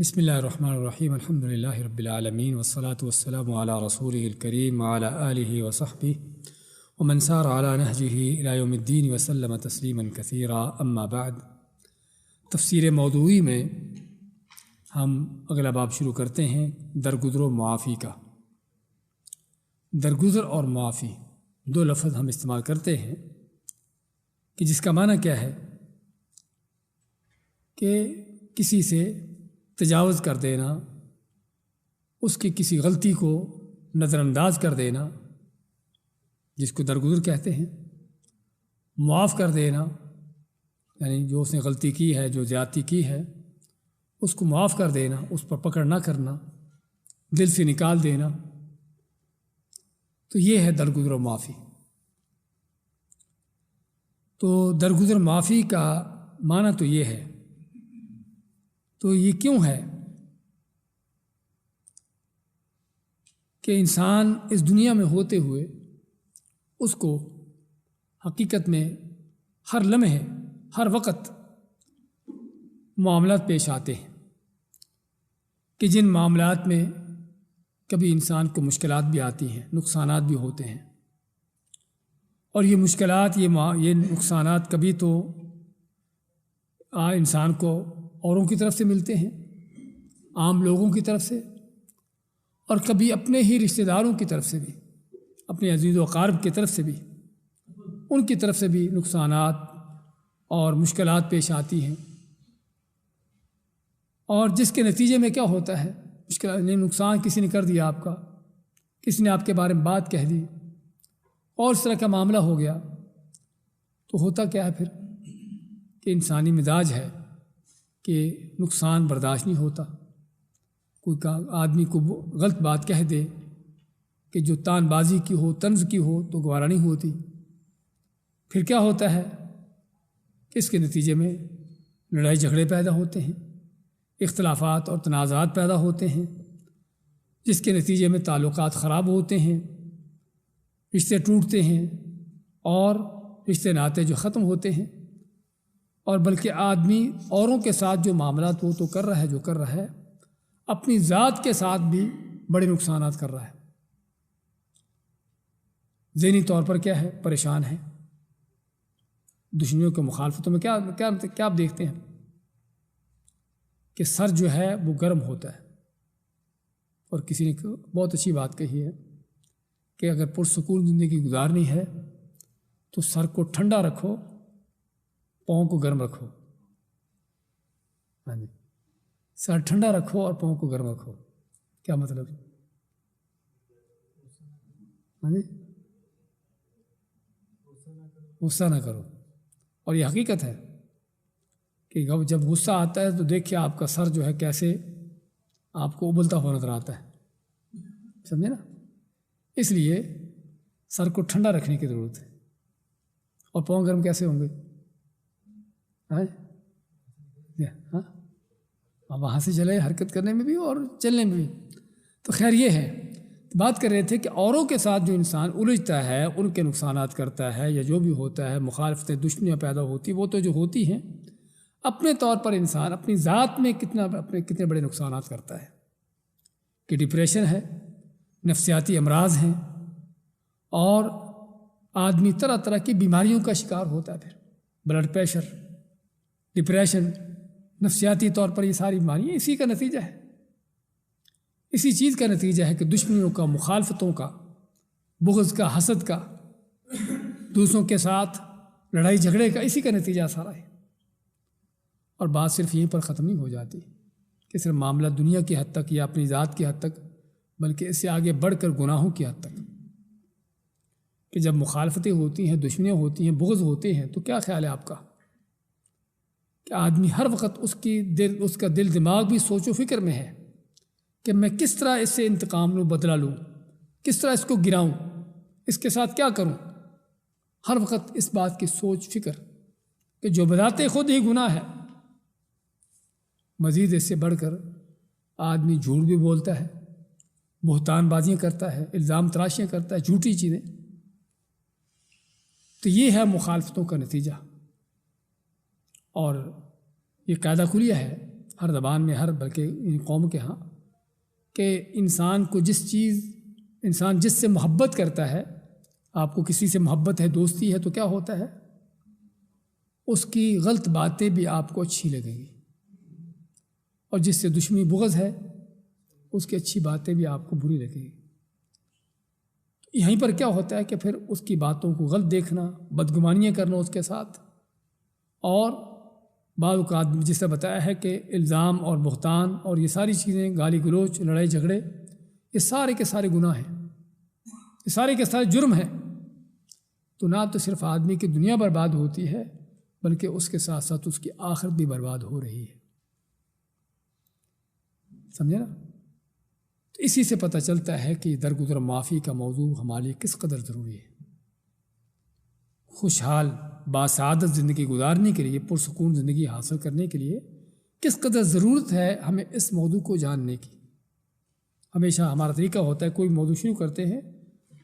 بسم اللہ الرحمن الرحیم الحمد للہ رب العالمین والصلاة والسلام علی رسولہ الکریم وعلی آلہ وصحبہ ومن سار علی نہجہ الی یوم الدین وسلم تسلیما کثیرا اما بعد۔ تفسیر موضوعی میں ہم اگلا باب شروع کرتے ہیں درگزر و معافی کا۔ درگزر اور معافی دو لفظ ہم استعمال کرتے ہیں کہ جس کا معنی کیا ہے کہ کسی سے تجاوز کر دینا، اس کی کسی غلطی کو نظر انداز کر دینا، جس کو درگزر کہتے ہیں۔ معاف کر دینا یعنی جو اس نے غلطی کی ہے، جو زیادتی کی ہے، اس کو معاف کر دینا، اس پر پکڑ نہ کرنا، دل سے نکال دینا، تو یہ ہے درگزر و معافی۔ تو درگزر معافی کا معنی تو یہ ہے، تو یہ کیوں ہے کہ انسان اس دنیا میں ہوتے ہوئے اس کو حقیقت میں ہر لمحے ہر وقت معاملات پیش آتے ہیں کہ جن معاملات میں کبھی انسان کو مشکلات بھی آتی ہیں، نقصانات بھی ہوتے ہیں، اور یہ مشکلات یہ نقصانات کبھی تو انسان کو اوروں کی طرف سے ملتے ہیں، عام لوگوں کی طرف سے، اور کبھی اپنے ہی رشتہ داروں کی طرف سے بھی، اپنے عزیز و اقارب کی طرف سے بھی، ان کی طرف سے بھی نقصانات اور مشکلات پیش آتی ہیں، اور جس کے نتیجے میں کیا ہوتا ہے، نقصان کسی نے کر دیا آپ کا، کسی نے آپ کے بارے میں بات کہہ دی اور اس طرح کا معاملہ ہو گیا، تو ہوتا کیا ہے پھر کہ انسانی مزاج ہے کہ نقصان برداشت نہیں ہوتا۔ کوئی آدمی کو غلط بات کہہ دے کہ جو تان بازی کی ہو، طنز کی ہو، تو گوارا نہیں ہوتی۔ پھر کیا ہوتا ہے کہ اس کے نتیجے میں لڑائی جھگڑے پیدا ہوتے ہیں، اختلافات اور تنازعات پیدا ہوتے ہیں، جس کے نتیجے میں تعلقات خراب ہوتے ہیں، رشتے ٹوٹتے ہیں، اور رشتے ناطے جو ختم ہوتے ہیں، اور بلکہ آدمی اوروں کے ساتھ جو معاملات وہ تو کر رہا ہے جو کر رہا ہے، اپنی ذات کے ساتھ بھی بڑے نقصانات کر رہا ہے۔ ذہنی طور پر کیا ہے، پریشان ہے۔ دشمنیوں کے مخالفتوں میں کیا آپ دیکھتے ہیں کہ سر جو ہے وہ گرم ہوتا ہے، اور کسی نے بہت اچھی بات کہی ہے کہ اگر پرسکون زندگی گزارنی ہے تو سر کو ٹھنڈا رکھو، پاؤں کو گرم رکھو۔ ہاں جی، سر ٹھنڈا رکھو اور پاؤں کو گرم رکھو۔ کیا مطلب؟ ہاں جی، غصہ نہ کرو۔ اور یہ حقیقت ہے کہ جب غصہ آتا ہے تو دیکھیے آپ کا سر جو ہے کیسے آپ کو ابلتا ہوا نظر آتا ہے، سمجھے نا؟ اس لیے سر کو ٹھنڈا رکھنے کی ضرورت ہے۔ اور پاؤں گرم کیسے ہوں گے؟ ہاں، وہاں سے چلے حرکت کرنے میں بھی اور چلنے میں بھی۔ تو خیر یہ ہے، بات کر رہے تھے کہ اوروں کے ساتھ جو انسان الجھتا ہے، ان کے نقصانات کرتا ہے، یا جو بھی ہوتا ہے، مخالفتیں، دشمنیاں پیدا ہوتی، وہ تو جو ہوتی ہیں، اپنے طور پر انسان اپنی ذات میں کتنے بڑے نقصانات کرتا ہے کہ ڈپریشن ہے، نفسیاتی امراض ہیں، اور آدمی طرح طرح کی بیماریوں کا شکار ہوتا ہے۔ پھر بلڈ پریشر، ڈپریشن، نفسیاتی طور پر یہ ساری بیماریاں اسی کا نتیجہ ہے، اسی چیز کا نتیجہ ہے کہ دشمنیوں کا، مخالفتوں کا، بغض کا، حسد کا، دوسروں کے ساتھ لڑائی جھگڑے کا، اسی کا نتیجہ سارا ہے۔ اور بات صرف یہیں پر ختم نہیں ہو جاتی کہ صرف معاملہ دنیا کی حد تک یا اپنی ذات کی حد تک، بلکہ اس سے آگے بڑھ کر گناہوں کی حد تک، کہ جب مخالفتیں ہوتی ہیں، دشمنیاں ہوتی ہیں، بغض ہوتے ہیں، تو کیا خیال ہے آپ کا کہ آدمی ہر وقت اس کا دل دماغ بھی سوچ و فکر میں ہے کہ میں کس طرح اس سے انتقام لوں، بدلہ لوں، کس طرح اس کو گراؤں، اس کے ساتھ کیا کروں۔ ہر وقت اس بات کی سوچ فکر کہ جو بذات خود ہی گناہ ہے، مزید اس سے بڑھ کر آدمی جھوٹ بھی بولتا ہے، بہتان بازیاں کرتا ہے، الزام تراشیاں کرتا ہے، جھوٹی چیزیں۔ تو یہ ہے مخالفتوں کا نتیجہ، اور یہ قاعدہ کلیہ ہے ہر زبان میں، بلکہ ان قوم کے ہاں، کہ انسان جس سے محبت کرتا ہے، آپ کو کسی سے محبت ہے، دوستی ہے، تو کیا ہوتا ہے، اس کی غلط باتیں بھی آپ کو اچھی لگیں گی، اور جس سے دشمنی بغض ہے اس کی اچھی باتیں بھی آپ کو بری لگیں گی۔ یہیں پر کیا ہوتا ہے کہ پھر اس کی باتوں کو غلط دیکھنا، بدگمانیاں کرنا اس کے ساتھ، اور بعض اوقات جس نے بتایا ہے کہ الزام اور بہتان اور یہ ساری چیزیں، گالی گلوچ، لڑائی جھگڑے، یہ سارے کے سارے گناہ ہیں، یہ سارے کے سارے جرم ہیں۔ تو نہ تو صرف آدمی کی دنیا برباد ہوتی ہے، بلکہ اس کے ساتھ ساتھ اس کی آخرت بھی برباد ہو رہی ہے۔ سمجھے نا؟ تو اسی سے پتہ چلتا ہے کہ درگزر معافی کا موضوع ہمارے لیے کس قدر ضروری ہے۔ خوشحال باسعادت زندگی گزارنے کے لیے، پرسکون زندگی حاصل کرنے کے لیے کس قدر ضرورت ہے ہمیں اس موضوع کو جاننے کی۔ ہمیشہ ہمارا طریقہ ہوتا ہے، کوئی موضوع شروع کرتے ہیں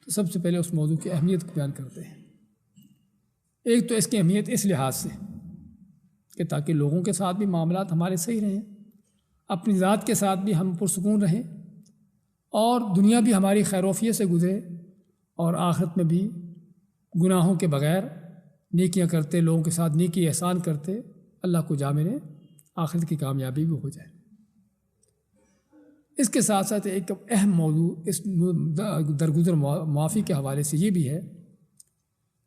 تو سب سے پہلے اس موضوع کی اہمیت کو بیان کرتے ہیں۔ ایک تو اس کی اہمیت اس لحاظ سے کہ تاکہ لوگوں کے ساتھ بھی معاملات ہمارے صحیح رہیں، اپنی ذات کے ساتھ بھی ہم پرسکون رہیں، اور دنیا بھی ہماری خیر وفیت سے گزرے، اور آخرت میں بھی گناہوں کے بغیر نیکیاں کرتے، لوگوں کے ساتھ نیکی احسان کرتے، اللہ کو جا ملے، آخرت کی کامیابی بھی ہو جائے۔ اس کے ساتھ ساتھ ایک اہم موضوع اس درگزر معافی کے حوالے سے یہ بھی ہے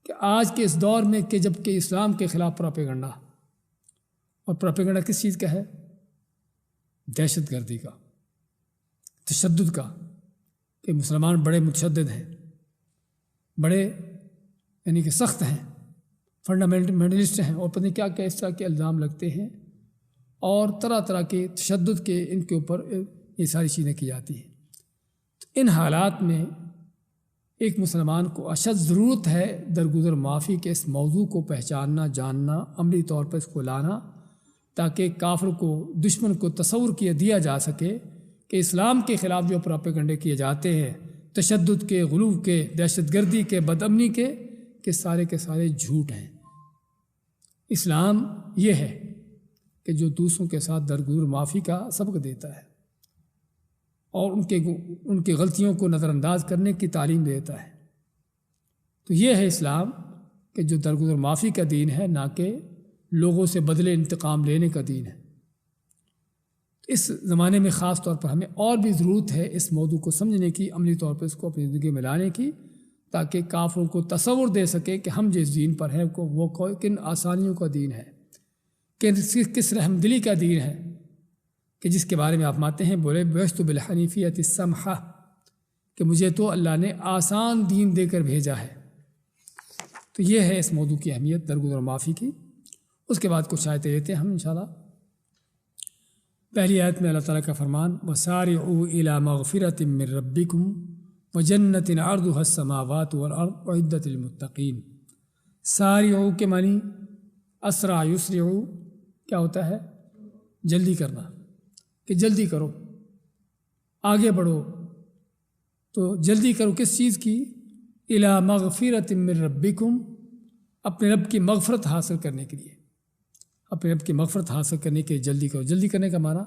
کہ آج کے اس دور میں کہ جب کہ اسلام کے خلاف پروپیگنڈا، اور پروپیگنڈا کس چیز کا ہے؟ دہشت گردی کا، تشدد کا، کہ مسلمان بڑے متشدد ہیں، بڑے یعنی کہ سخت ہیں، فنڈامنٹلسٹ ہیں، اور پتہ نہیں کیا کیا اس طرح کے الزام لگتے ہیں، اور طرح طرح کے تشدد کے ان کے اوپر یہ ساری چیزیں کی جاتی ہیں۔ ان حالات میں ایک مسلمان کو اشد ضرورت ہے درگزر معافی کے اس موضوع کو پہچاننا، جاننا، عملی طور پر اس کو لانا، تاکہ کافر کو، دشمن کو تصور دیا جا سکے کہ اسلام کے خلاف جو پروپیگنڈے کیے جاتے ہیں، تشدد کے، غلو کے، دہشت گردی کے، بدامنی کے سارے جھوٹ ہیں۔ اسلام یہ ہے کہ جو دوسروں کے ساتھ درگزر معافی کا سبق دیتا ہے، اور ان کی غلطیوں کو نظر انداز کرنے کی تعلیم دیتا ہے۔ تو یہ ہے اسلام کہ جو درگزر معافی کا دین ہے، نہ کہ لوگوں سے بدلے انتقام لینے کا دین ہے۔ اس زمانے میں خاص طور پر ہمیں اور بھی ضرورت ہے اس موضوع کو سمجھنے کی، عملی طور پر اس کو اپنی زندگی میں لانے کی، تاکہ کافروں کو تصور دے سکے کہ ہم جس دین پر ہیں وہ کن آسانیوں کا دین ہے، کس رحمدلی کا دین ہے، کہ جس کے بارے میں آپ مانتے ہیں، بولے بعثت بالحنیفیۃ السمحہ، کہ مجھے تو اللہ نے آسان دین دے کر بھیجا ہے۔ تو یہ ہے اس موضوع کی اہمیت درگزر معافی کی۔ اس کے بعد کچھ آیتیں لیتے ہیں ہم انشاءاللہ۔ پہلی آیت میں اللہ تعالیٰ کا فرمان، وَسَارِعُوا إِلَىٰ مَغْفِرَةٍ مِّن رَبِّكُمْ وَجَنَّةٍ عَرْضُهَا السَّمَاوَاتُ وَالْأَرْضُ أُعِدَّتْ لِلْمُتَّقِينَ۔ سارعوا کے معنی اسرع یسرعوا کیا ہوتا ہے؟ جلدی کرنا، کہ جلدی کرو، آگے بڑھو۔ تو جلدی کرو کس چیز کی؟ إِلَىٰ مَغْفِرَةٍ مِّن رَبِّكُمْ، اپنے رب کی مغفرت حاصل کرنے کے لیے، اپنے رب کی مغفرت حاصل کرنے کے لیے جلدی کرو۔ جلدی کرنے کا معنی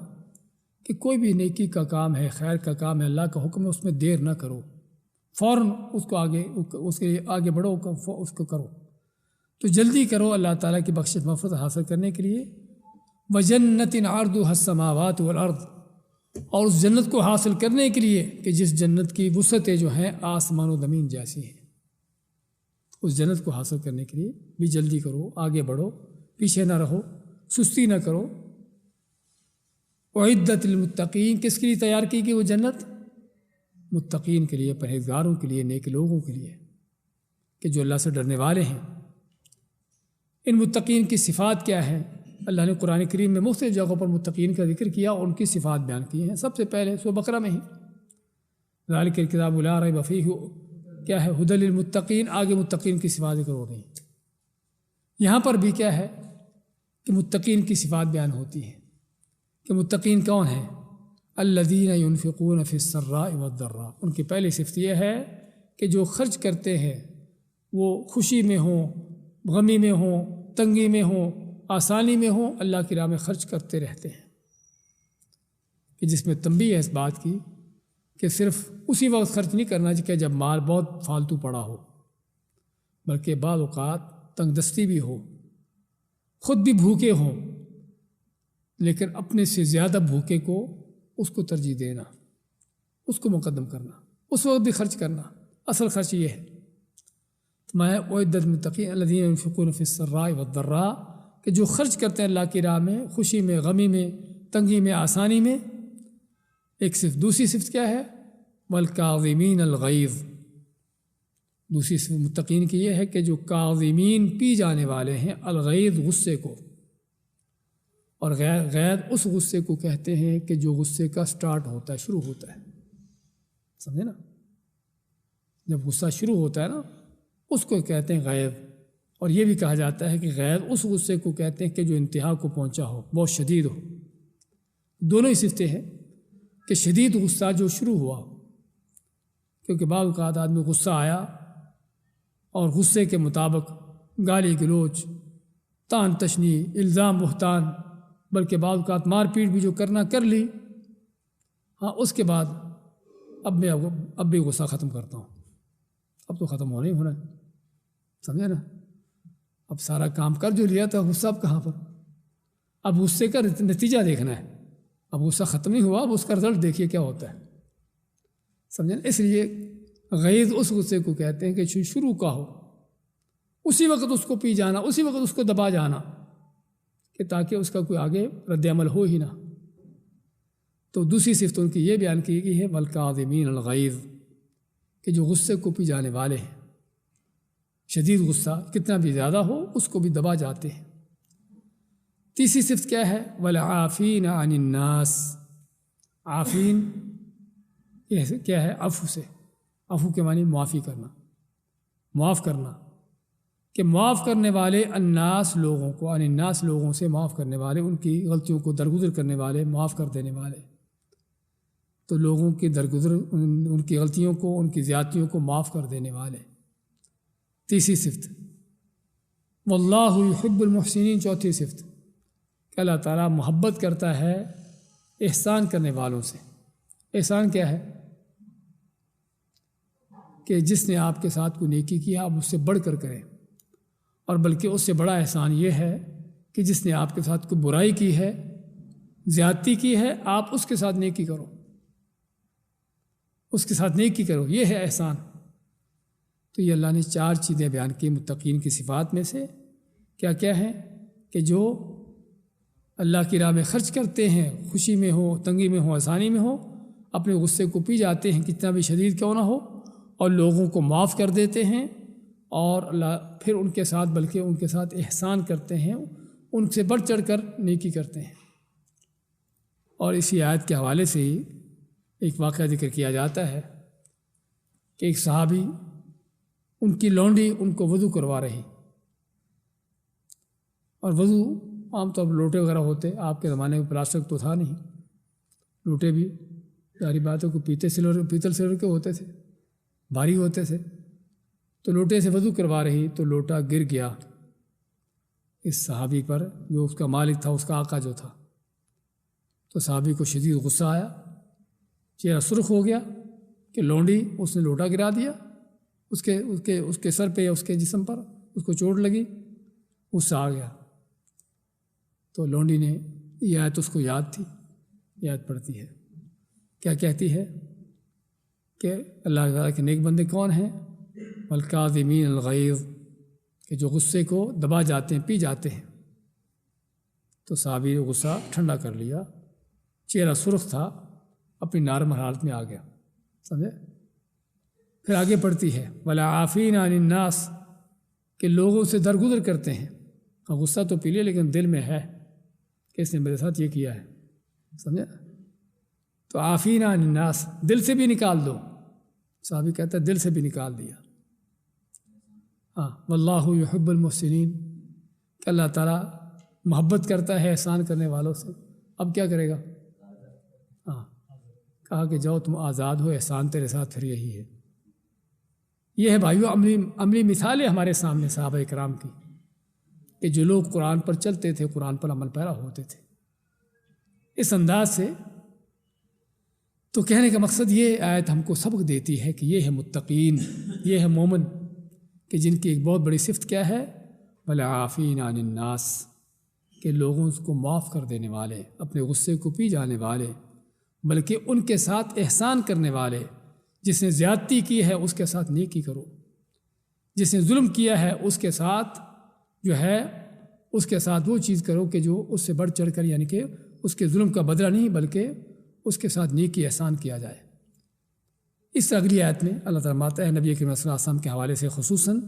کہ کوئی بھی نیکی کا کام ہے، خیر کا کام ہے، اللہ کا حکم ہے، اس میں دیر نہ کرو، فوراً اس کے لیے آگے بڑھو، اس کو کرو۔ تو جلدی کرو اللہ تعالیٰ کی بخشش مغفرت حاصل کرنے کے لیے۔ وَجَنَّةٍ عَرْضُهَا السَّمَاوَاتُ وَالْأَرْضُ، اور اس جنت کو حاصل کرنے کے لیے کہ جس جنت کی وسعتیں جو ہیں آسمان و زمین جیسی ہیں، اس جنت کو حاصل کرنے کے لیے بھی جلدی کرو، آگے بڑھو، پیچھے نہ رہو، سستی نہ کرو۔ اعدت للمتقین، کس کے لیے تیار کی گئی وہ جنت؟ متقین کے لیے، پرہیزگاروں کے لیے، نیک لوگوں کے لیے، کہ جو اللہ سے ڈرنے والے ہیں۔ ان متقین کی صفات کیا ہے؟ اللہ نے قرآن کریم میں مختلف جگہوں پر متقین کا ذکر کیا اور ان کی صفات بیان کی ہیں۔ سب سے پہلے سورہ بقرہ میں ہی ذالک الکتاب لا ریب فیہ کیا ہے؟ ھدی للمتقین، آگے متقین کی صفات ذکر ہو رہی ہیں۔ یہاں پر بھی کیا ہے کہ متقین کی صفات بیان ہوتی ہیں، کہ متقین کون ہیں؟ الذین ینفقون فی السراء والضراء، ان کی پہلی صفت یہ ہے کہ جو خرچ کرتے ہیں وہ خوشی میں ہوں، غمی میں ہوں، تنگی میں ہوں، آسانی میں ہوں، اللہ کی راہ میں خرچ کرتے رہتے ہیں۔ کہ جس میں تنبیہ ہے اس بات کی کہ صرف اسی وقت خرچ نہیں کرنا چاہیے جب مال بہت فالتو پڑا ہو، بلکہ بعض اوقات تنگ دستی بھی ہو، خود بھی بھوکے ہوں، لیکن اپنے سے زیادہ بھوکے کو اس کو ترجیح دینا، اس کو مقدم کرنا، اس وقت بھی خرچ کرنا، اصل خرچ یہ ہے۔ میں اعدت للمتقین الذین ينفقون فی السراء والضراء، کہ جو خرچ کرتے ہیں اللہ کی راہ میں، خوشی میں، غمی میں، تنگی میں، آسانی میں۔ ایک صفت، دوسری صفت کیا ہے؟ والکاظمین الغیظ، دوسری صفت متقین کی یہ ہے کہ جو کاظمین پی جانے والے ہیں الغیظ، غصے کو، اور غیظ اس غصے کو کہتے ہیں کہ جو غصے کا سٹارٹ ہوتا ہے، شروع ہوتا ہے، سمجھے نا؟ جب غصہ شروع ہوتا ہے نا اس کو کہتے ہیں غیظ، اور یہ بھی کہا جاتا ہے کہ غیظ اس غصے کو کہتے ہیں کہ جو انتہا کو پہنچا ہو، بہت شدید ہو۔ دونوں ہی صفتیں ہیں کہ شدید غصہ جو شروع ہوا، کیونکہ بعض اوقات آدمی غصہ آیا اور غصے کے مطابق گالی گلوچ، تان تشنی، الزام بہتان، بلکہ بعض اوقات مار پیٹ بھی جو کرنا کر لی، ہاں اس کے بعد اب بھی غصہ ختم کرتا ہوں، اب تو ختم ہونا ہی ہونا ہے، سمجھے نا؟ اب سارا کام کر جو لیا تھا، غصہ اب کہاں پر؟ اب غصے کا نتیجہ دیکھنا ہے، اب غصہ ختم نہیں ہوا، اب اس کا رزلٹ دیکھیے کیا ہوتا ہے، سمجھے نا؟ اس لیے غیظ اس غصے کو کہتے ہیں کہ شروع کا ہو، اسی وقت اس کو پی جانا، اسی وقت اس کو دبا جانا، کہ تاکہ اس کا کوئی آگے رد عمل ہو ہی نہ۔ تو دوسری صفت ان کی یہ بیان کی گئی ہے والکاظمین الغیظ، کہ جو غصے کو پی جانے والے ہیں، شدید غصہ کتنا بھی زیادہ ہو اس کو بھی دبا جاتے ہیں۔ تیسری صفت کیا ہے؟ والعافین عن الناس، عافین یہ کیا ہے؟ عفو سے، عفو کے معنی معافی کرنا، معاف کرنا، کہ معاف کرنے والے، الناس لوگوں کو، عن الناس لوگوں سے معاف کرنے والے، ان کی غلطیوں کو درگزر کرنے والے، معاف کر دینے والے۔ تو لوگوں کی درگزر، ان کی غلطیوں کو، ان کی زیادتیوں کو معاف کر دینے والے، تیسری صفت۔ واللہ یحب المحسنین، چوتھی صفت، کہ اللہ تعالیٰ محبت کرتا ہے احسان کرنے والوں سے۔ احسان کیا ہے؟ کہ جس نے آپ کے ساتھ کوئی نیکی کی آپ اس سے بڑھ کر کریں، اور بلکہ اس سے بڑا احسان یہ ہے کہ جس نے آپ کے ساتھ کوئی برائی کی ہے، زیادتی کی ہے، آپ اس کے ساتھ نیکی کرو، اس کے ساتھ نیکی کرو، یہ ہے احسان۔ تو یہ اللہ نے 4 چیزیں بیان کی متقین کی صفات میں سے، کیا کیا ہیں؟ کہ جو اللہ کی راہ میں خرچ کرتے ہیں، خوشی میں ہو، تنگی میں ہو، آسانی میں ہو، اپنے غصے کو پی جاتے ہیں کتنا بھی شدید کیوں نہ ہو، اور لوگوں کو معاف کر دیتے ہیں، اور اللہ پھر ان کے ساتھ، بلکہ ان کے ساتھ احسان کرتے ہیں، ان سے بڑھ چڑھ کر نیکی کرتے ہیں۔ اور اسی آیت کے حوالے سے ہی ایک واقعہ ذکر کیا جاتا ہے کہ ایک صحابی، ان کی لونڈی ان کو وضو کروا رہی، اور وضو عام طور پر لوٹے وغیرہ ہوتے، آپ کے زمانے میں پلاسٹک تو تھا نہیں، لوٹے بھی ظاہری باتوں کو پیتل سلور کے ہوتے تھے، بھاری ہوتے تھے، تو لوٹے سے وضو کروا رہی تو لوٹا گر گیا اس صحابی پر، جو اس کا مالک تھا، اس کا آقا جو تھا۔ تو صحابی کو شدید غصہ آیا، چہرہ سرخ ہو گیا کہ لونڈی اس نے لوٹا گرا دیا، اس کے سر پہ یا اس کے جسم پر اس کو چوٹ لگی، غصہ آ گیا۔ تو لونڈی نے یہ آیت اس کو یاد تھی، یہ آیت پڑھتی ہے، کیا کہتی ہے کہ اللہ تعالیٰ کے نیک بندے کون ہیں؟ والکاظمین الغیظ، کہ جو غصے کو دبا جاتے ہیں، پی جاتے ہیں۔ تو صحابی نے غصہ ٹھنڈا کر لیا، چہرہ سرخ تھا، اپنی نارمل حالت میں آ گیا، سمجھے؟ پھر آگے پڑھتی ہے والعافین عن الناس، کہ لوگوں سے درگزر کرتے ہیں، غصہ تو پی لیا لیکن دل میں ہے کہ اس نے میرے ساتھ یہ کیا ہے، سمجھے؟ تو عافین عن الناس، دل سے بھی نکال دو، صحابی کہتا ہے دل سے بھی نکال دیا۔ ہاں، واللہ یحب المحسنین، کہ اللہ تعالیٰ محبت کرتا ہے احسان کرنے والوں سے۔ اب کیا کرے گا؟ ہاں، کہا کہ جاؤ تم آزاد ہو، احسان تیرے ساتھ پھر یہی ہے۔ یہ ہے بھائیو عملی مثال ہے ہمارے سامنے صحابہ کرام کی، کہ جو لوگ قرآن پر چلتے تھے، قرآن پر عمل پیرا ہوتے تھے، اس انداز سے تو کہنے کا مقصد یہ آیت ہم کو سبق دیتی ہے کہ یہ ہے متقین، یہ ہے مومن، کہ جن کی ایک بہت بڑی صفت کیا ہے، والعافین عن الناس، کہ لوگوں کو معاف کر دینے والے، اپنے غصے کو پی جانے والے، بلکہ ان کے ساتھ احسان کرنے والے۔ جس نے زیادتی کی ہے اس کے ساتھ نیکی کرو، جس نے ظلم کیا ہے اس کے ساتھ جو ہے اس کے ساتھ وہ چیز کرو کہ جو اس سے بڑھ چڑھ کر، یعنی کہ اس کے ظلم کا بدلہ نہیں بلکہ اس کے ساتھ نیکی احسان کیا جائے۔ اس اگلی آیت میں اللہ تعالیٰ فرماتا ہے نبی کریم صلی اللہ علیہ وسلم کے حوالے سے خصوصاً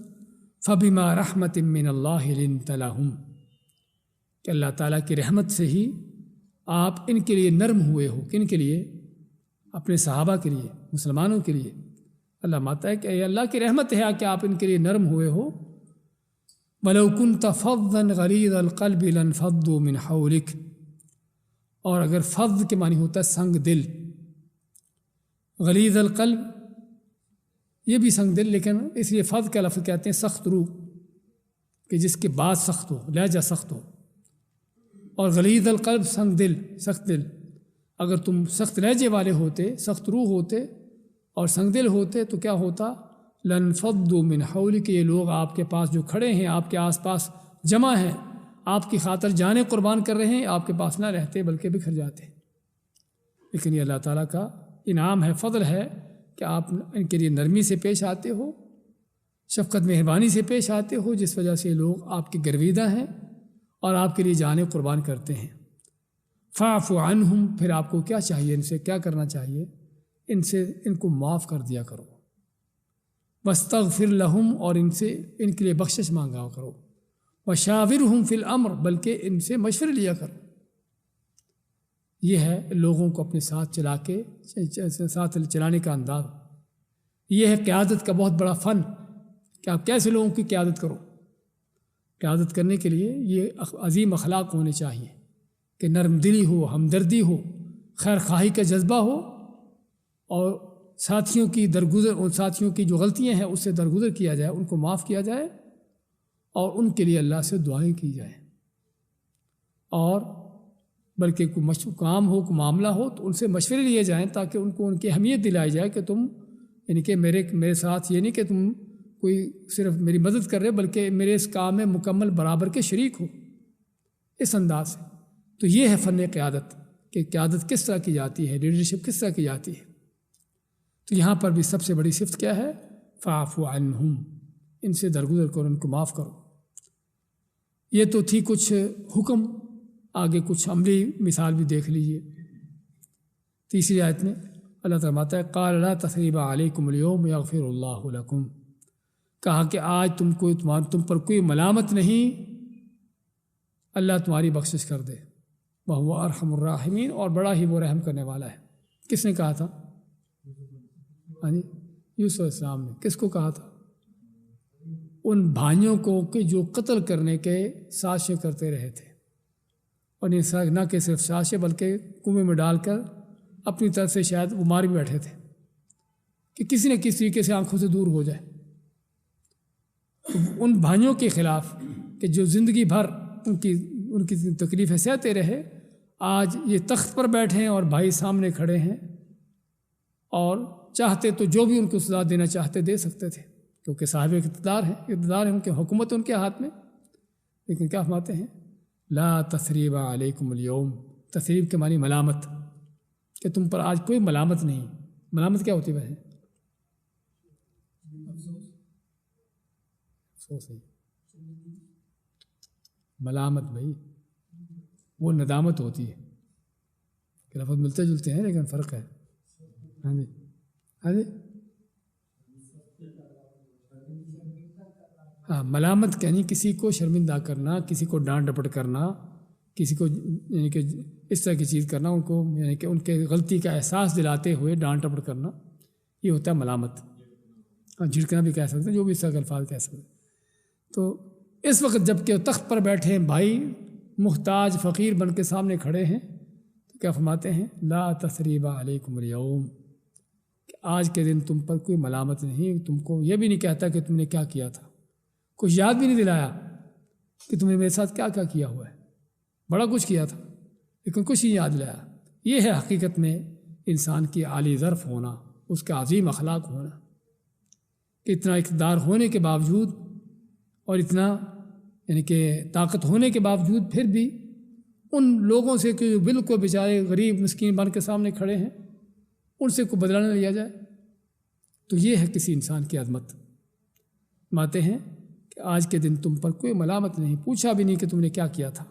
فَبِمَا رَحْمَةٍ مِّنَ اللَّهِ لِنْتَ لَهُمْ، کہ اللہ تعالیٰ کی رحمت سے ہی آپ ان کے لیے نرم ہوئے ہو۔ کن کے لیے؟ اپنے صحابہ کے لیے، مسلمانوں کے لیے۔ اللہ ماتا ہے کہ اے اللہ کی رحمت ہے کہ آپ ان کے لیے نرم ہوئے ہو۔ وَلَوْ كُنْتَ فَظًّا غَلِيظَ الْقَلْبِ لَانفَضُّوا مِنْ حَوْلِكَ، اور اگر فض کے معنی ہوتا ہے سنگ دل، غلیظ القلب یہ بھی سنگ دل، لیکن اس لیے فض کا لفظ کہتے ہیں سخت روح، کہ جس کے بات سخت ہو، لہجہ سخت ہو، اور غلیظ القلب سنگ دل، سخت دل۔ اگر تم سخت لہجے والے ہوتے، سخت روح ہوتے اور سنگ دل ہوتے تو کیا ہوتا؟ لَانفَضُّوا مِنْ حَوْلِكَ، یہ لوگ آپ کے پاس جو کھڑے ہیں، آپ کے آس پاس جمع ہیں، آپ کی خاطر جانیں قربان کر رہے ہیں، آپ کے پاس نہ رہتے بلکہ بکھر جاتے۔ لیکن یہ اللہ تعالیٰ کا انعام ہے، فضل ہے کہ آپ ان کے لیے نرمی سے پیش آتے ہو، شفقت مہربانی سے پیش آتے ہو، جس وجہ سے لوگ آپ کے گرویدہ ہیں اور آپ کے لیے جانیں قربان کرتے ہیں۔ فَاعْفُ عَنْهُمْ، پھر آپ کو کیا چاہیے؟ ان سے کیا کرنا چاہیے؟ ان کو معاف کر دیا کرو۔ وَاسْتَغْفِرْ لَهُمْ، اور ان کے لیے بخشش مانگا کرو۔ وَشَاوِرْهُمْ فِي الْأَمْرِ، بلکہ ان سے مشورے لیا کرو۔ یہ ہے لوگوں کو اپنے ساتھ چلانے کا انداز۔ یہ ہے قیادت کا بہت بڑا فن، کہ آپ کیسے لوگوں کی قیادت کرو۔ قیادت کرنے کے لیے یہ عظیم اخلاق ہونے چاہیے کہ نرم دلی ہو، ہمدردی ہو، خیر خواہی کا جذبہ ہو، اور ساتھیوں کی جو غلطیاں ہیں اس سے درگزر کیا جائے، ان کو معاف کیا جائے، اور ان کے لیے اللہ سے دعائیں کی جائیں۔ اور بلکہ کوئی کام ہو، کوئی معاملہ ہو تو ان سے مشورے لیے جائیں، تاکہ ان کو ان کی اہمیت دلائی جائے کہ تم، یعنی کہ میرے ساتھ یہ نہیں کہ تم کوئی صرف میری مدد کر رہے، بلکہ میرے اس کام میں مکمل برابر کے شریک ہو، اس انداز سے۔ تو یہ ہے فن قیادت، کہ قیادت کس طرح کی جاتی ہے، لیڈرشپ کس طرح کی جاتی ہے۔ تو یہاں پر بھی سب سے بڑی صفت کیا ہے؟ فَاعْفُ عَنْهُمْ، ان سے درگزر کرو، ان کو معاف کرو۔ یہ تو تھی کچھ حکم، آگے کچھ عملی مثال بھی دیکھ لیجئے۔ تیسری آیت میں اللہ تعالیٰ فرماتا ہے قَالَ لَا تَثْرِيبَ عَلَيْكُمُ الْيَوْمَ يَغْفِرُ اللَّهُ لَكُمْ، کہا کہ آج تم پر کوئی ملامت نہیں، اللہ تمہاری بخشش کر دے۔ وَهُوَ أَرْحَمُ الرَّاحِمِينَ، اور بڑا ہی وہ رحم کرنے والا ہے۔ کس نے کہا تھا؟ یوسف علیہ السلام نے۔ کس کو کہا تھا؟ ان بھائیوں کو کہ جو قتل کرنے کے سازشیں کرتے رہے تھے، اور نہ کہ صرف سازشیں بلکہ کنویں میں ڈال کر اپنی طرف سے شاید وہ مار بھی بیٹھے تھے کہ کسی نہ کسی طریقے سے آنکھوں سے دور ہو جائے۔ تو ان بھائیوں کے خلاف کہ جو زندگی بھر ان کی تکلیفیں سہتے رہے، آج یہ تخت پر بیٹھے ہیں اور بھائی سامنے کھڑے ہیں، اور چاہتے تو جو بھی ان کو سزا دینا چاہتے دے سکتے تھے، کیونکہ صاحب اقتدار ہے ان کے، حکومت ان کے ہاتھ میں۔ لیکن کیا فرماتے ہیں؟ لا تثریب علیکم اليوم، تثریب کے معنی ملامت، کہ تم پر آج کوئی ملامت نہیں۔ ملامت کیا ہوتی ہے؟ افسوس ہے۔ ملامت بھائی وہ ندامت ہوتی ہے، کہ لفظ ملتے جلتے ہیں لیکن فرق ہے۔ ہاں جی، ہاں جی، ہاں، ملامت یعنی کسی کو شرمندہ کرنا، کسی کو ڈانٹ ڈپٹ کرنا، کسی کو یعنی کہ اس طرح کی چیز کرنا، ان کو یعنی کہ ان کے غلطی کا احساس دلاتے ہوئے ڈانٹ ڈپٹ کرنا، یہ ہوتا ہے ملامت۔ ہاں، جھڑکنا بھی کہہ سکتے ہیں، جو بھی اس طرح کے الفاظ کہہ سکتے ہیں۔ تو اس وقت جب کہ تخت پر بیٹھے ہیں بھائی، محتاج فقیر بن کے سامنے کھڑے ہیں، تو کیا فرماتے ہیں؟ لا تثریب علیکم اليوم، کہ آج کے دن تم پر کوئی ملامت نہیں، تم کو یہ بھی نہیں کہتا کہ تم نے کیا کیا تھا، کچھ یاد بھی نہیں دلایا کہ تم نے میرے ساتھ کیا کیا کیا ہوا ہے۔ بڑا کچھ کیا تھا لیکن کچھ نہیں یاد دلایا۔ یہ ہے حقیقت میں انسان کی عالی ظرف ہونا، اس کا عظیم اخلاق ہونا، کہ اتنا اقتدار ہونے کے باوجود اور اتنا یعنی کہ طاقت ہونے کے باوجود پھر بھی ان لوگوں سے کہ جو بالکل بیچارے غریب مسکین بن کے سامنے کھڑے ہیں، ان سے کوئی بدلہ نہ لیا جائے، تو یہ ہے کسی انسان کی عظمت۔ ماتے ہیں کہ آج کے دن تم پر کوئی ملامت نہیں، پوچھا بھی نہیں کہ تم نے کیا کیا تھا۔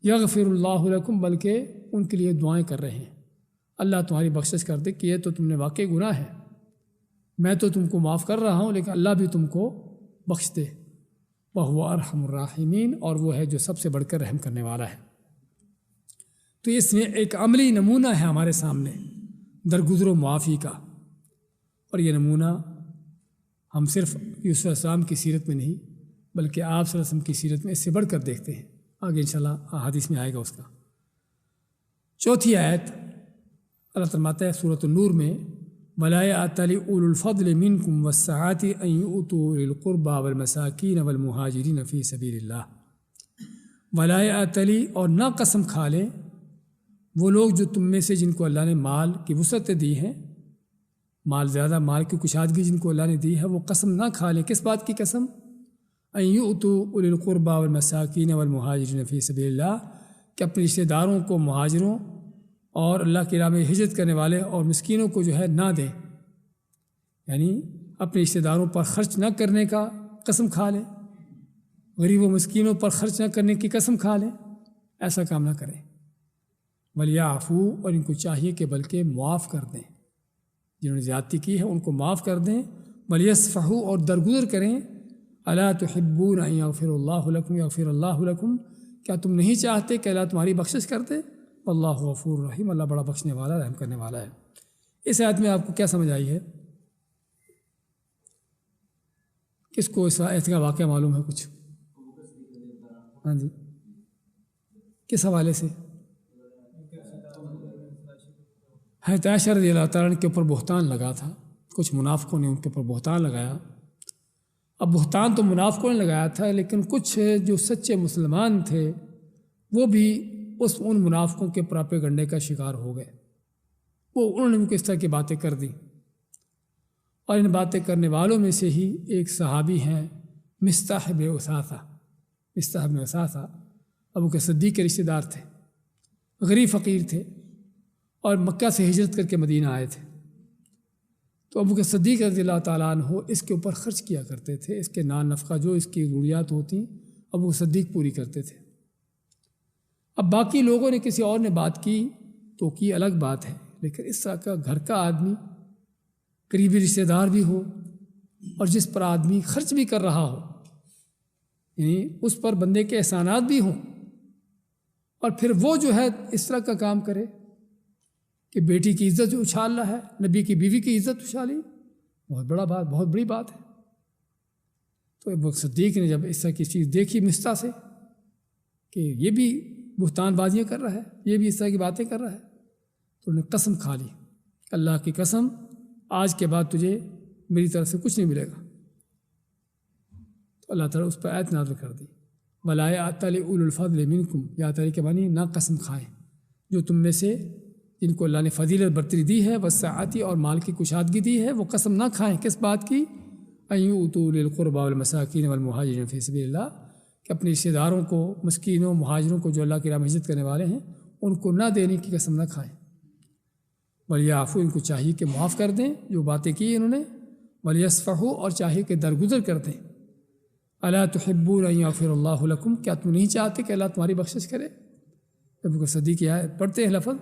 یغفر اللہ لکم، بلکہ ان کے لیے دعائیں کر رہے ہیں، اللہ تمہاری بخشش کر دے کہ یہ تو تم نے واقعی گناہ ہے، میں تو تم کو معاف کر رہا ہوں لیکن اللہ بھی تم کو بخش دے۔ وَهُوَ أَرْحَمُ الرَّاحِمِينَ، اور وہ ہے جو سب سے بڑھ کر رحم کرنے والا ہے۔ تو اس میں ایک عملی نمونہ ہے ہمارے سامنے درگزر و معافی کا، اور یہ نمونہ ہم صرف یوسف علیہ السلام کی سیرت میں نہیں بلکہ آپ صلی اللہ علیہ وسلم کی سیرت میں اس سے بڑھ کر دیکھتے ہیں۔ آگے انشاءاللہ احادیث میں آئے گا اس کا۔ چوتھی آیت اللہ فرماتا ہے سورۃ النور میں، وَلَا يَأْتَلِ أُولُو الْفَضْلِ مِنْكُمْ وَالسَّعَةِ أَنْ يُؤْتُوا أُولِي الْقُرْبَى وَالْمَسَاكِينَ وَالْمُهَاجِرِينَ فِي سَبِيلِ اللَّهِ۔ وَلَا يَأْتَلِ، اور نہ قسم کھا لیں وہ لوگ جو تم میں سے جن کو اللہ نے مال کی وسعت دی ہیں، مال زیادہ، مال کی کشادگی جن کو اللہ نے دی ہے، وہ قسم نہ کھا لیں۔ کس بات کی قسم؟ أَنْ يُؤْتُوا أُولِي الْقُرْبَى وَالْمَسَاكِينَ وَالْمُهَاجِرِينَ فِي سَبِيلِ اللَّهِ، کہ اپنے رشتہ داروں کو، مہاجروں اور اللہ کی راہ میں ہجرت کرنے والے اور مسکینوں کو جو ہے نہ دیں، یعنی اپنے رشتہ داروں پر خرچ نہ کرنے کا قسم کھا لیں، غریب و مسکینوں پر خرچ نہ کرنے کی قسم کھا لیں، ایسا کام نہ کریں۔ وَلْيَعْفُوا، اور ان کو چاہیے کہ بلکہ معاف کر دیں، جنہوں نے زیادتی کی ہے ان کو معاف کر دیں۔ وَلْيَصْفَحُوا، اور درگزر کریں۔ أَلَا تُحِبُّونَ أَن يَغْفِرَ اللَّهُ لَكُمْ يَغْفِرَ اللَّهُ لَكُمْ، کیا تم نہیں چاہتے کہ اللہ تمہاری بخشش کر دے؟ واللہ غفور رحیم، اللہ بڑا بخشنے والا، رحم کرنے والا ہے۔ اس آیت میں آپ کو کیا سمجھ آئی ہے؟ کس کو اس آیت کا واقعہ معلوم ہے کچھ؟ ہاں جی، کس حوالے سے؟ حضرت عائشہ رضی اللہ تعالیٰ عنہ کے اوپر بہتان لگا تھا، کچھ منافقوں نے ان کے اوپر بہتان لگایا۔ اب بہتان تو منافقوں نے لگایا تھا، لیکن کچھ جو سچے مسلمان تھے وہ بھی ان منافقوں کے پراپیگنڈے کا شکار ہو گئے۔ انہوں نے ان کو اس طرح کی باتیں کر دی، اور ان باتیں کرنے والوں میں سے ہی ایک صحابی ہیں مصطح بن اثاثہ۔ مصطح بن اثاثہ ابو بکر صدیق کے رشتہ دار تھے، غریب فقیر تھے، اور مکہ سے ہجرت کر کے مدینہ آئے تھے۔ تو ابو بکر صدیق رضی اللہ تعالیٰ عنہ اس کے اوپر خرچ کیا کرتے تھے، اس کے نان نفقہ جو اس کی ضروریات ہوتی ابو بکر صدیق پوری کرتے تھے۔ اب باقی لوگوں نے، کسی اور نے بات کی تو کی الگ بات ہے، لیکن اس طرح کا گھر کا آدمی، قریبی رشتہ دار بھی ہو، اور جس پر آدمی خرچ بھی کر رہا ہو، یعنی اس پر بندے کے احسانات بھی ہوں، اور پھر وہ جو ہے اس طرح کا کام کرے کہ بیٹی کی عزت اچھال رہا ہے، نبی کی بیوی کی عزت اچھالی، بہت بڑی بات ہے۔ تو ابو بکر صدیق نے جب اس طرح کی چیز دیکھی مصطح سے کہ یہ بھی بہتان بازیاں کر رہا ہے، یہ بھی اس طرح کی باتیں کر رہا ہے، تو انہوں نے قسم کھا لی، اللہ کی قسم آج کے بعد تجھے میری طرف سے کچھ نہیں ملے گا۔ تو اللہ تعالیٰ اس پر آیت نازل کر دی، وَلَا يَأْتَلِ أُولُو الْفَضْلِ مِنْكُمْ، یا تعالیٰ کے معنی نہ قسم کھائیں جو تم میں سے جن کو اللہ نے فضیلت برتری دی ہے، وسعتی اور مال کی کشادگی دی ہے، وہ قسم نہ کھائیں۔ کس بات کی؟ أَن يُؤْتُوا أُولِي الْقُرْبَى وَالْمَسَاكِينَ وَالْمُهَاجِرِينَ فِي سَبِيلِ اللَّهِ، کہ اپنے رشتہ داروں کو، مسکینوں، مہاجروں کو جو اللہ کی راہ میں ہجرت کرنے والے ہیں، ان کو نہ دینے کی قسم نہ کھائیں۔ وَلْيَعْفُوا، ان کو چاہیے کہ معاف کر دیں جو باتیں کی انہوں نے، وَلْيَصْفَحُوا، اور چاہیے کہ درگزر کر دیں۔ أَلَا تُحِبُّونَ أَن يَغْفِرَ اللَّهُ لَكُمْ، کیا تم نہیں چاہتے کہ اللہ تمہاری بخشش کرے؟ ابو بکر صدیق پڑھتے ہیں لفظ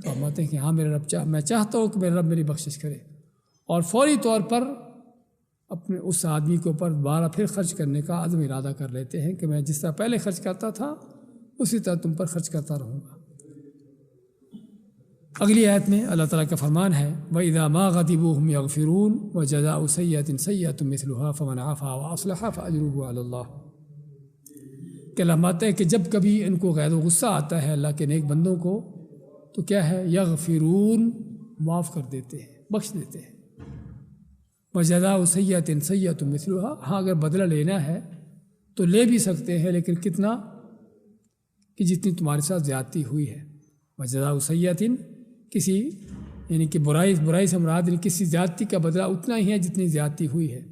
تو ہم آتے ہیں کہ ہاں میرا رب میں چاہتا ہوں کہ میرا رب میری بخشش کرے، اور فوری طور پر اپنے اس آدمی کے اوپر دوبارہ پھر خرچ کرنے کا عزم ارادہ کر لیتے ہیں کہ میں جس طرح پہلے خرچ کرتا تھا اسی طرح تم پر خرچ کرتا رہوں گا۔ اگلی آیت میں اللہ تعالیٰ کا فرمان ہے، وَإِذَا مَا غَضِبُوا هُمْ يَغْفِرُونَ وَجَزَاءُ سَيِّئَةٍ سَيِّئَةٌ مِثْلُهَا فَمَنْ عَفَا وَأَصْلَحَ فَأَجْرُهُ عَلَى اللَّهِ، کہ اللہ ماتا ہے کہ جب کبھی ان کو غیر و غصہ آتا ہے اللہ کے نیک بندوں کو تو کیا ہے، یغفرون، معاف کر دیتے ہیں، بخش دیتے ہیں۔ وَجَزَاءُ سَيِّئَةٍ سَيِّئَةٌ مِثْلُهَا، ہاں اگر بدلہ لینا ہے تو لے بھی سکتے ہیں، لیکن کتنا کہ جتنی تمہارے ساتھ زیادتی ہوئی ہے۔ وَجَزَاءُ سَيِّئَةٍ، کسی یعنی کہ برائی سے مراد یعنی کسی زیادتی کا بدلہ اتنا ہی ہے جتنی زیادتی ہوئی ہے،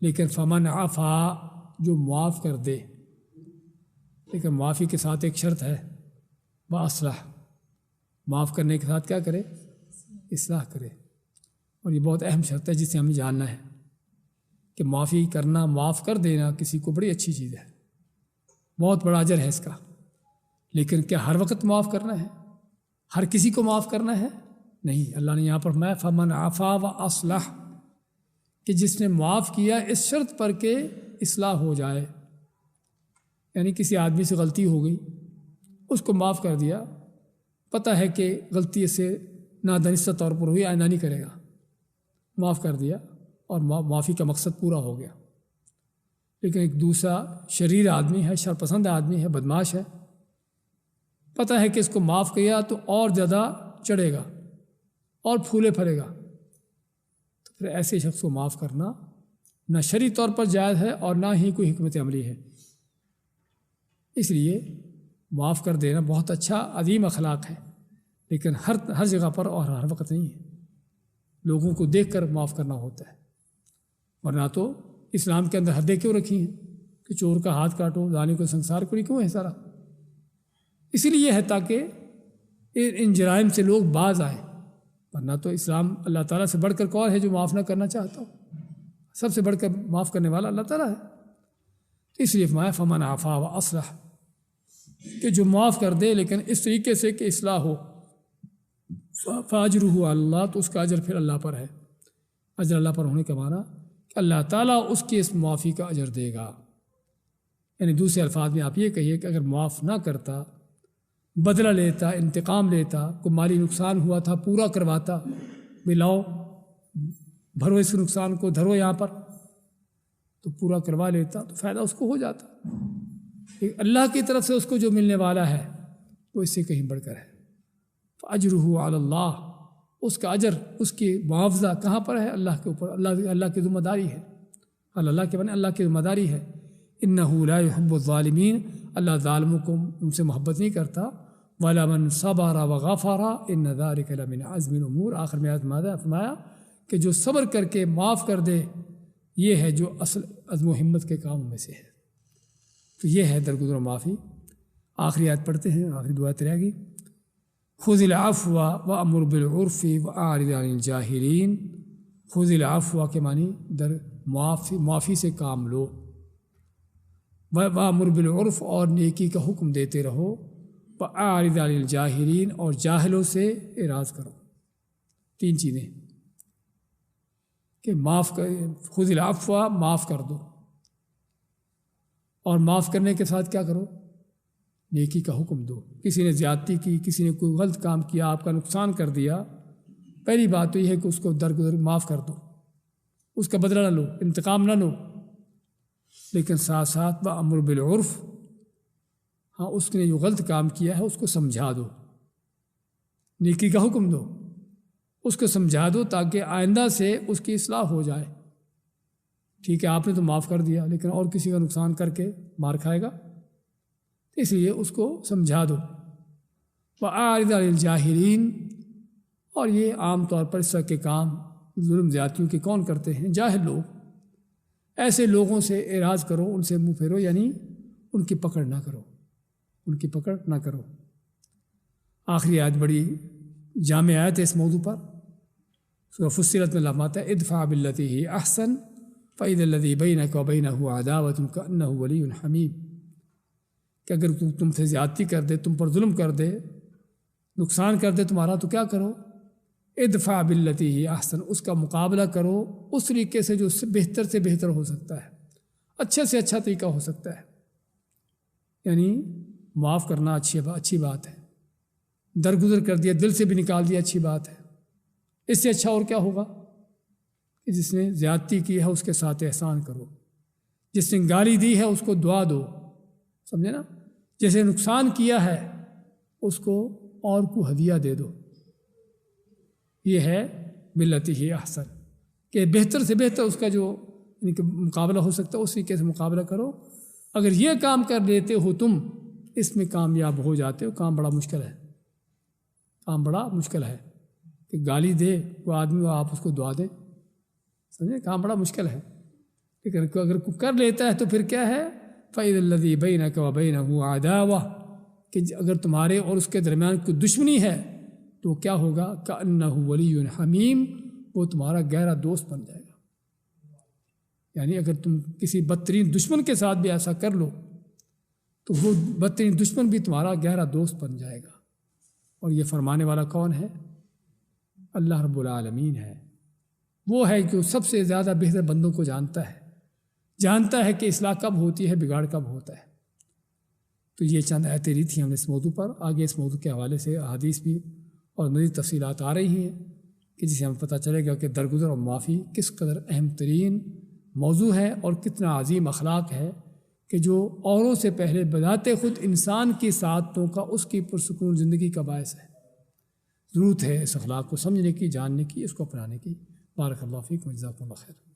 لیکن فمن عفا جو معاف کر دے، لیکن معافی کے ساتھ ایک شرط ہے، واصلح، معاف کرنے کے ساتھ کیا کرے؟ اصلاح کرے، اور یہ بہت اہم شرط ہے جسے ہمیں جاننا ہے کہ معافی کرنا، معاف کر دینا کسی کو بڑی اچھی چیز ہے، بہت بڑا اجر ہے اس کا، لیکن کیا ہر وقت معاف کرنا ہے؟ ہر کسی کو معاف کرنا ہے؟ نہیں، اللہ نے یہاں پر فرمایا فمن عفا و اصلح، کہ جس نے معاف کیا اس شرط پر کہ اصلاح ہو جائے، یعنی کسی آدمی سے غلطی ہو گئی، اس کو معاف کر دیا، پتہ ہے کہ غلطی سے نادانستہ طور پر ہوئی، آئندہ نہیں کرے گا، معاف کر دیا اور معافی کا مقصد پورا ہو گیا۔ لیکن ایک دوسرا شریر آدمی ہے، شرپسند آدمی ہے، بدماش ہے، پتہ ہے کہ اس کو معاف کیا تو اور زیادہ چڑھے گا اور پھولے پھلے گا، تو پھر ایسے شخص کو معاف کرنا نہ شرعی طور پر جائز ہے اور نہ ہی کوئی حکمت عملی ہے۔ اس لیے معاف کر دینا بہت اچھا عظیم اخلاق ہے، لیکن ہر جگہ پر اور ہر وقت نہیں ہے، لوگوں کو دیکھ کر معاف کرنا ہوتا ہے، ورنہ تو اسلام کے اندر حدیں کیوں رکھی ہیں کہ چور کا ہاتھ کاٹو، زانی کو سنسار کرو، کیوں ہے سارا؟ اسی لیے ہے تاکہ ان جرائم سے لوگ باز آئیں، ورنہ تو اسلام اللہ تعالیٰ سے بڑھ کر کون ہے جو معاف نہ کرنا چاہتا ہو؟ سب سے بڑھ کر معاف کرنے والا اللہ تعالیٰ ہے۔ تو اس لیے فرمایا فمن عفا و اصلح، کہ جو معاف کر دے لیکن اس طریقے سے کہ اصلاح ہو، فاجرہ اللہ، تو اس کا اجر پھر اللہ پر ہے۔ اجر اللہ پر ہونے کا معنی کہ اللہ تعالیٰ اس کی اس معافی کا اجر دے گا۔ یعنی دوسرے الفاظ میں آپ یہ کہیے کہ اگر معاف نہ کرتا، بدلہ لیتا، انتقام لیتا، کوئی مالی نقصان ہوا تھا پورا کرواتا، ملاؤ بھرو اس نقصان کو، دھرو یہاں پر، تو پورا کروا لیتا تو فائدہ اس کو ہو جاتا۔ اللہ کی طرف سے اس کو جو ملنے والا ہے وہ اس سے کہیں بڑھ کر ہے۔ فاجرہ علی اللہ، اس کا اجر، اس کی معاوضہ کہاں پر ہے؟ اللہ کے اوپر، اللہ کی ذمہ داری ہے، اللہ کے بنے اللہ کی ذمہ داری ہے۔ انہ لا یحب الظالمین، اللہ ظالموں کو ان سے محبت نہیں کرتا۔ وَلَا مَنْ صَبَرَ وَغَفَرَ إِنَّ ذَلِكَ لَمِنْ عَزْمِ الْأُمُورِ، آخر میں فرمایا کہ جو صبر کر کے معاف کر دے، یہ ہے جو اصل عزم و ہمت کے کاموں میں سے ہے۔ تو یہ ہے درگزر و معافی۔ آخری آیت پڑھتے ہیں، آخری دعا رہے گی، خُذِ الْعَفْوَ وَأْمُرْ بِالْعُرْفِ وَأَعْرِضْ عَنِ الْجَاهِلِينَ۔ خُذِ الْعَفْوَ کے معنی معافی سے کام لو، وَأْمُرْ بِالْعُرْفِ، اور نیکی کا حکم دیتے رہو، وَأَعْرِضْ عَنِ الْجَاهِلِينَ، اور جاہلوں سے اعراض کرو۔ تین چیزیں کہ معاف کر، خُذِ الْعَفْوَ، معاف کر دو، اور معاف کرنے کے ساتھ کیا کرو؟ نیکی کا حکم دو۔ کسی نے زیادتی کی، کسی نے کوئی غلط کام کیا، آپ کا نقصان کر دیا، پہلی بات تو یہ ہے کہ اس کو درگزر معاف کر دو، اس کا بدلہ نہ لو، انتقام نہ لو، لیکن ساتھ ساتھ وَأْمُرْ بِالْعُرْفِ، ہاں اس نے جو غلط کام کیا ہے اس کو سمجھا دو، نیکی کا حکم دو، اس کو سمجھا دو تاکہ آئندہ سے اس کی اصلاح ہو جائے۔ ٹھیک ہے، آپ نے تو معاف کر دیا، لیکن اور کسی کا نقصان کر کے مار کھائے گا، اس لیے اس کو سمجھا دو۔ وَأَعْرِضْ عَنِ الْجَاهِلِينَ، اور یہ عام طور پر اس طرح کے کام ظلم زیادتیوں کے کون کرتے ہیں؟ جاہل لوگ۔ ایسے لوگوں سے اعراض کرو، ان سے منہ پھیرو، یعنی ان کی پکڑ نہ کرو، ان کی پکڑ نہ کرو۔ آخری آیت بڑی جامع آیت ہے اس موضوع پر، سورہ فصلت میں اللہ ہے ادفع باللتی ہی احسن فإذا الذی بینک وبینہ عداوۃ کأنہ ولی حمیم، کہ اگر تم سے زیادتی کر دے، تم پر ظلم کر دے، نقصان کر دے تمہارا، تو کیا کرو؟ ادفع باللتی ہی احسن، اس کا مقابلہ کرو اس طریقے سے جو بہتر سے بہتر ہو سکتا ہے، اچھے سے اچھا طریقہ ہو سکتا ہے۔ یعنی معاف کرنا اچھی بات ہے، درگزر کر دیا، دل سے بھی نکال دیا، اچھی بات ہے۔ اس سے اچھا اور کیا ہوگا کہ جس نے زیادتی کی ہے اس کے ساتھ احسان کرو، جس نے گالی دی ہے اس کو دعا دو، سمجھے نا؟ جیسے نقصان کیا ہے اس کو اور کو ہدیہ دے دو۔ یہ ہے باللتی ہی احسن، کہ بہتر سے بہتر اس کا جو یعنی کہ مقابلہ ہو سکتا ہے اس طریقے سے مقابلہ کرو۔ اگر یہ کام کر لیتے ہو تم، اس میں کامیاب ہو جاتے ہو۔ کام بڑا مشکل ہے، کام بڑا مشکل ہے کہ گالی دے وہ آدمی وہ آپ اس کو دعا دیں، سمجھے، کام بڑا مشکل ہے، لیکن اگر کوئی کر لیتا ہے تو پھر کیا ہے، فَإِذَا الَّذِي بَيْنَكَ وَبَيْنَهُ عَدَاوَةٌ، کہ اگر تمہارے اور اس کے درمیان کوئی دشمنی ہے تو کیا ہوگا، كَأَنَّهُ وَلِيٌّ حَمِيمٌ، وہ تمہارا گہرا دوست بن جائے گا۔ یعنی اگر تم کسی بدترین دشمن کے ساتھ بھی ایسا کر لو تو وہ بدترین دشمن بھی تمہارا گہرا دوست بن جائے گا۔ اور یہ فرمانے والا کون ہے؟ اللہ رب العالمین ہے۔ وہ ہے جو سب سے زیادہ بہتر بندوں کو جانتا ہے کہ اصلاح کب ہوتی ہے، بگاڑ کب ہوتا ہے۔ تو یہ چند آیتیں لی تھیں ہم نے اس موضوع پر، آگے اس موضوع کے حوالے سے احادیث بھی اور مزید تفصیلات آ رہی ہیں کہ جسے ہمیں پتہ چلے گا کہ درگزر اور معافی کس قدر اہم ترین موضوع ہے اور کتنا عظیم اخلاق ہے کہ جو اوروں سے پہلے بذات خود انسان کی سعادتوں کا، اس کی پرسکون زندگی کا باعث ہے۔ ضرورت ہے اس اخلاق کو سمجھنے کی، جاننے کی، اس کو اپنانے کی۔ بارک اللہ فیکم، جزاکم اللہ خیر۔